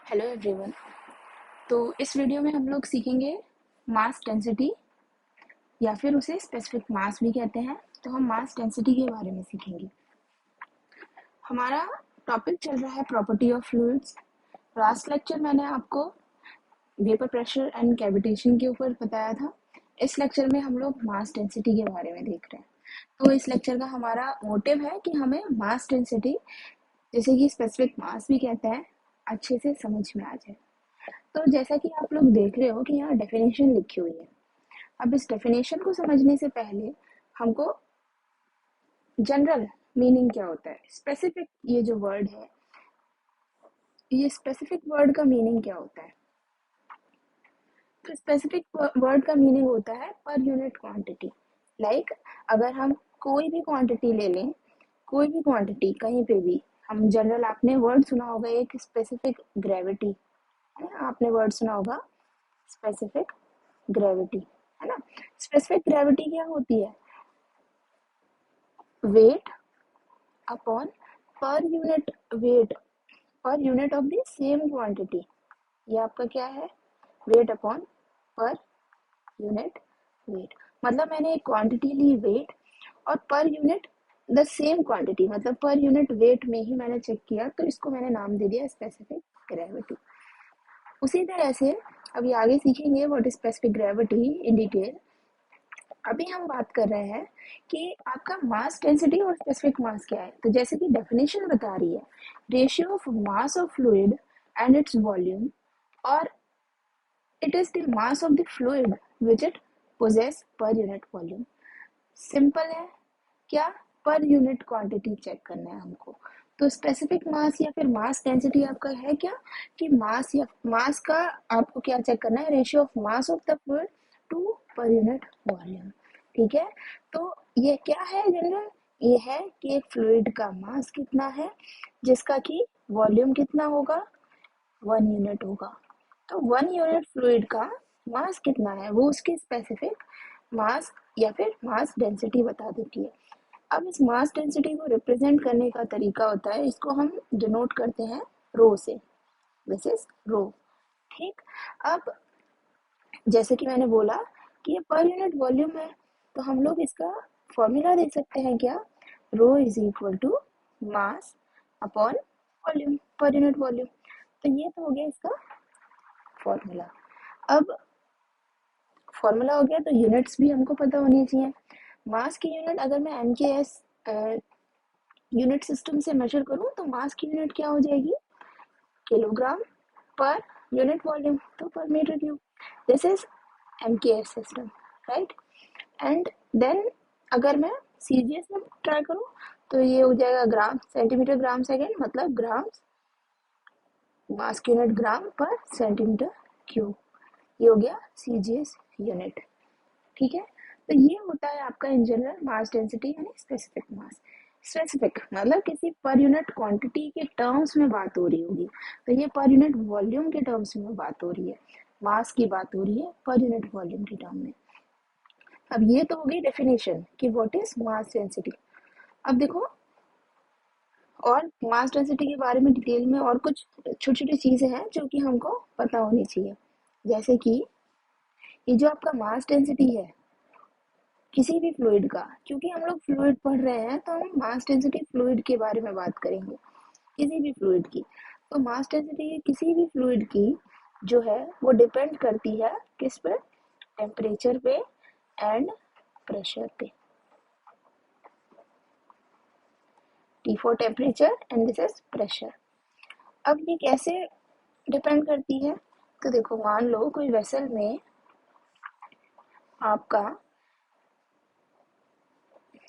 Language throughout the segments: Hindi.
Hello everyone. तो इस वीडियो में हम लोग सीखेंगे मास डेंसिटी या फिर उसे स्पेसिफिक मास भी कहते हैं। तो हम मास डेंसिटी के बारे में सीखेंगे। हमारा टॉपिक चल रहा है property of fluids. Last lecture मैंने आपको वेपर प्रेशर एंड कैविटेशन के ऊपर बताया था। इस लेक्चर में हम लोग मास डेंसिटी के बारे में देख रहे हैं। तो इस लेक्चर का हमारा मोटिव है कि हमें मास डेंसिटी, जैसे कि स्पेसिफिक मास भी कहते हैं, अच्छे से समझ में आ जाए। तो जैसा कि आप लोग देख रहे हो कि यहाँ डेफिनेशन लिखी हुई है। अब इस डेफिनेशन को समझने से पहले हमको जनरल मीनिंग क्या होता है, स्पेसिफिक ये जो वर्ड है, ये स्पेसिफिक वर्ड का मीनिंग क्या होता है। तो स्पेसिफिक वर्ड का मीनिंग होता है पर यूनिट क्वांटिटी। लाइक अगर हम कोई भी क्वांटिटी ले लें, कोई भी क्वांटिटी कहीं पे भी, हम जनरल, आपने वर्ड सुना होगा एक स्पेसिफिक ग्रेविटी, है ना, आपने वर्ड सुना होगा स्पेसिफिक ग्रेविटी, है ना। स्पेसिफिक ग्रेविटी क्या होती है? Weight upon per unit weight, per unit of the same quantity. ये आपका क्या है? Weight upon per unit weight. मतलब मैंने एक क्वांटिटी ली वेट, और per unit the same quantity, मतलब पर यूनिट वेट में ही मैंने चेक किया, तो इसको मैंने नाम दे दिया स्पेसिफिक ग्रेविटी। उसी तरह से अभी आगे सीखेंगे what is specific gravity in detail. अभी हम बात कर रहे हैं कि आपका मास डेंसिटी और स्पेसिफिक मास क्या है। तो जैसे कि डेफिनेशन बता रही है, ratio of mass of fluid and its volume, और it is the mass of the fluid which it possesses per unit volume. Simple है क्या? पर यूनिट क्वांटिटी चेक करना है हमको। तो स्पेसिफिक मास या फिर मास डेंसिटी आपका है क्या, कि मास या मास का आपको क्या चेक करना है? Ratio of mass of the fluid to per unit volume. ठीक है। तो ये क्या है जनरल? ये है कि एक फ्लूइड का मास कितना है, जिसका कि वॉल्यूम कितना होगा, 1 यूनिट होगा। तो 1 यूनिट फ्लूइड का मास कितना है, वो उसकी स्पेसिफिक मास या फिर मास डेंसिटी बता देती है। अब इस मास डेंसिटी को रिप्रेजेंट करने का तरीका होता है, इसको हम डिनोट करते हैं रो से। दिस इज रो। ठीक। अब जैसे कि मैंने बोला कि ये पर यूनिट वॉल्यूम है, तो हम लोग इसका फॉर्मूला दे सकते हैं क्या? Rho is equal to mass upon volume, per unit volume. तो ये तो हो गया इसका फॉर्मूला। अब फॉर्मूला हो गया तो यूनिट्स भी हमको पता होनी चाहिए। मास की यूनिट अगर मैं एमकेएस यूनिट सिस्टम से मेजर करूं, तो मास की यूनिट क्या हो जाएगी? किलोग्राम पर यूनिट वॉल्यूम, तो per metre cube. This is MKS system, right. And then अगर मैं सीजीएस में ट्राई करूं, तो ये हो जाएगा ग्राम सेंटीमीटर ग्राम सेकेंड, मतलब ग्राम, मास की यूनिट ग्राम पर सेंटीमीटर क्यूब। ये हो गया सीजीएस यूनिट। ठीक है। तो ये होता है आपका इन जनरल मास डेंसिटी यानी स्पेसिफिक मास। स्पेसिफिक मतलब किसी पर यूनिट क्वांटिटी के टर्म्स में बात हो रही होगी, तो ये पर यूनिट वॉल्यूम के टर्म्स में बात हो रही है, मास की बात हो रही है पर यूनिट वॉल्यूम के टर्म में। अब ये तो हो गई डेफिनेशन कि व्हाट इज मास डेंसिटी। अब देखो, और मास डेंसिटी के बारे में डिटेल में और कुछ छोटी छोटी चीजें हैं जो कि हमको पता होनी चाहिए। जैसे कि ये जो आपका मास डेंसिटी है किसी भी फ्लूइड का, क्योंकि हम लोग फ्लूइड पढ़ रहे हैं, तो हम मास डेंसिटी फ्लूइड के बारे में बात करेंगे, किसी भी फ्लूइड की। तो मास डेंसिटी किसी भी फ्लूइड की जो है वो डिपेंड करती है किस पे? टेम्परेचर पे एंड प्रेशर पे। T for temperature and this is pressure. अब ये कैसे डिपेंड करती है? तो देखो, मान लो कोई वेसल में आपका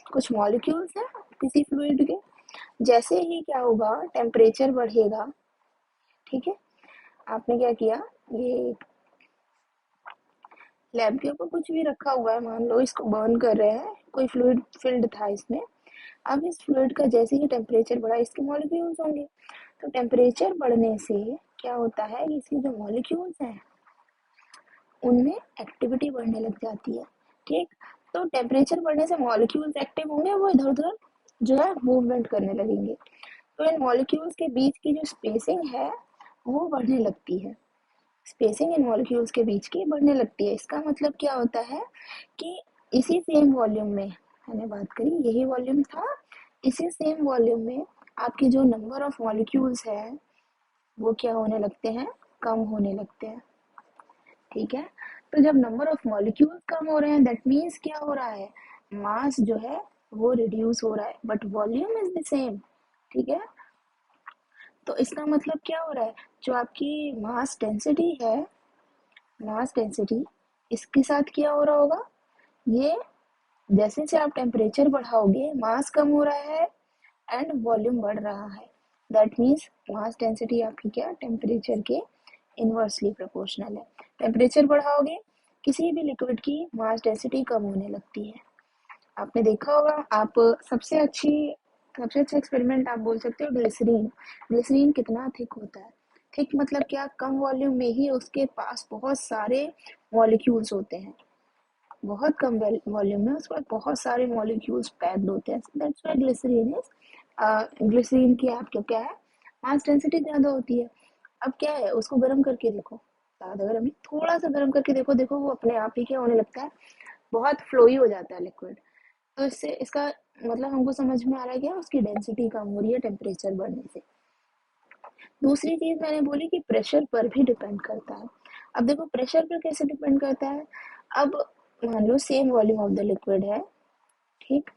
कुछ मॉलिक्यूल्स है किसी फ्लूइड के, जैसे ही क्या होगा, टेम्परेचर बढ़ेगा। ठीक है। आपने क्या किया, ये लैब के ऊपर कुछ भी रखा हुआ है, मान लो इसको बर्न कर रहे हैं, कोई फ्लूइड फिल्ड था इसमें। अब इस फ्लूइड का जैसे ही टेम्परेचर बढ़ा, इसके मॉलिक्यूल्स होंगे, तो टेम्परेचर बढ़ने से क्या होता है कि इसके जो मॉलिक्यूल्स हैं उनमें एक्टिविटी बढ़ने लग जाती है। ठीक। तो टेम्परेचर बढ़ने से मॉलिक्यूल्स एक्टिव होंगे, वो इधर उधर जो है मूवमेंट करने लगेंगे। तो इन मॉलिक्यूल्स के बीच की जो स्पेसिंग है वो बढ़ने लगती है, स्पेसिंग इन मॉलिक्यूल्स के बीच की बढ़ने लगती है। इसका मतलब क्या होता है कि इसी सेम वॉल्यूम में, मैंने बात करी यही वॉल्यूम था, इसी सेम वॉल्यूम में आपके जो नंबर ऑफ मॉलिक्यूल्स है वो क्या होने लगते हैं, कम होने लगते हैं। ठीक है, तो जब नंबर ऑफ मॉलिक्यूल्स कम हो रहे हैं दैट मीन्स क्या हो रहा है, मास जो है वो रिड्यूस हो रहा है but volume is the same. ठीक है, तो इसका मतलब क्या हो रहा है, जो आपकी मास डेंसिटी है, मास डेंसिटी, इसके साथ क्या हो रहा होगा, ये जैसे जैसे आप टेम्परेचर बढ़ाओगे मास कम हो रहा है एंड वॉल्यूम बढ़ रहा है। दैट मीन्स मास डेंसिटी आपकी क्या, टेम्परेचर के इनवर्सली प्रोपोर्शनल है। टेम्परेचर बढ़ाओगे किसी भी लिक्विड की मास डेंसिटी कम होने लगती है। आपने देखा होगा, आप सबसे अच्छा एक्सपेरिमेंट आप बोल सकते हो ग्लिसरीन। ग्लिसरीन कितना थिक होता है, थिक मतलब क्या, कम वॉल्यूम में ही उसके पास बहुत सारे मॉलिक्यूल्स होते हैं, बहुत कम वॉल्यूम में उसके पास बहुत सारे मॉलिक्यूल्स पैक्ड होते हैं। That's why glycerine is, glycerine की आपके क्या है, मास डेंसिटी ज़्यादा होती है। अब क्या है, उसको गर्म करके देखो, ज़्यादा गर्म नहीं, थोड़ा सा गर्म करके देखो, देखो वो अपने आप ही क्या होने लगता है, बहुत फ्लोई हो जाता है लिक्विड। तो इससे इसका मतलब हमको समझ में आ रहा है क्या, उसकी डेंसिटी कम हो रही है टेम्परेचर बढ़ने से। दूसरी चीज मैंने बोली कि प्रेशर पर भी डिपेंड करता है। अब देखो प्रेशर पर कैसे डिपेंड करता है, अब मान लो same volume of the liquid है, ठीक,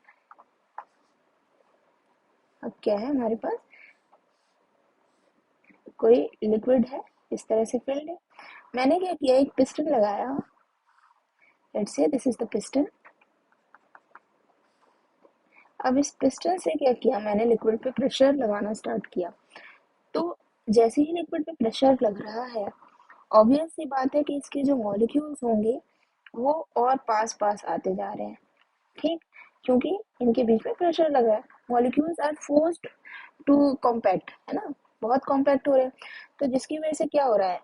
अब क्या है हमारे पास, कोई लिक्विड है, इस तरह से फिल्ड है, मैंने क्या किया, एक पिस्टन लगाया, let's say this is the piston. अब इस पिस्टन से क्या किया मैंने, लिक्विड पे प्रेशर लगाना स्टार्ट किया। तो जैसे ही लिक्विड पे प्रेशर लग रहा है, ऑब्वियस सी बात है कि इसके जो मॉलिक्यूल्स होंगे वो और पास पास आते जा रहे हैं। ठीक, क्योंकि इनके बीच में प्रेशर लग रहा है, molecules are forced to compact, है ना, बहुत कॉम्पैक्ट हो रहे हैं। तो जिसकी वजह से क्या हो रहा है,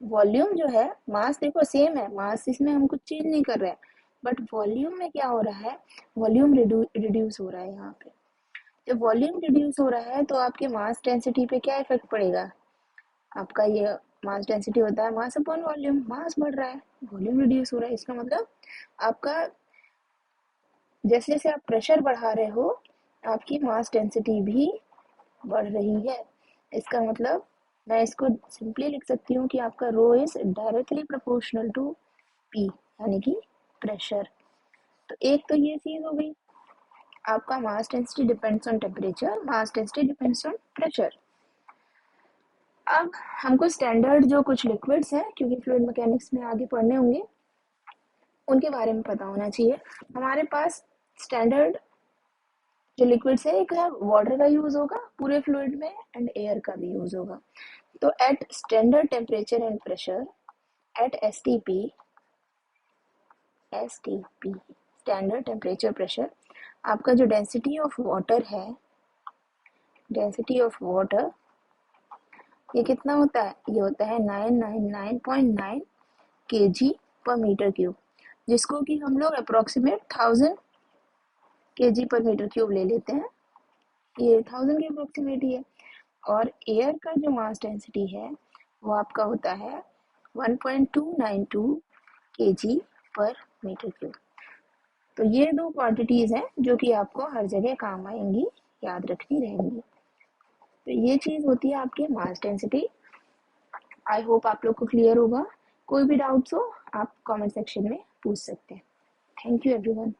वॉल्यूम जो है, मास देखो सेम है, मास इसमें हम कुछ चेंज नहीं कर रहे हैं, बट वॉल्यूम में क्या हो रहा है, वॉल्यूम रिड्यूस हो रहा है यहाँ पे। जब वॉल्यूम रिड्यूस हो रहा है तो आपके मास डेंसिटी पे क्या इफेक्ट पड़ेगा, आपका ये मास डेंसिटी होता है मास अपॉन वॉल्यूम, मास बढ़ रहा है, वॉल्यूम रिड्यूस हो रहा है, इसका मतलब आपका जैसे जैसे आप प्रेशर बढ़ा रहे हो आपकी मास डेंसिटी भी बढ़ रही है। इसका मतलब मैं इसको सिंपली लिख सकती हूँ कि आपका rho is directly proportional to P, यानी कि प्रेशर। तो एक तो ये चीज हो गई, आपका mass density depends on temperature, mass density depends on pressure. अब हमको स्टैंडर्ड जो कुछ लिक्विड्स हैं, क्योंकि फ्लूइड मैकेनिक्स में आगे पढ़ने होंगे, उनके बारे में पता होना चाहिए। हमारे पास स्टैंडर्ड जो लिक्विड्स है, एक है वाटर का यूज होगा पूरे फ्लूइड में एंड एयर का भी यूज होगा। तो at standard temperature and pressure, at STP standard temperature pressure, आपका जो डेंसिटी ऑफ वाटर है, डेंसिटी ऑफ वाटर ये कितना होता है, ये होता है 999.9 kg पर मीटर क्यूब, जिसको कि हम लोग अप्रोक्सीमेट 1000 kg पर मीटर क्यूब ले लेते हैं, ये 1000 के अप्रोक्सीमेट ही है। और एयर का जो मास डेंसिटी है वो आपका होता है 1.292 kg पर मीटर क्यूब। तो ये दो क्वांटिटीज हैं जो कि आपको हर जगह काम आएंगी, याद रखनी रहेंगी। तो ये चीज होती है आपके मास डेंसिटी। आई होप आप लोग को क्लियर होगा। कोई भी डाउट्स हो आप कमेंट सेक्शन में पूछ सकते हैं। Thank you everyone.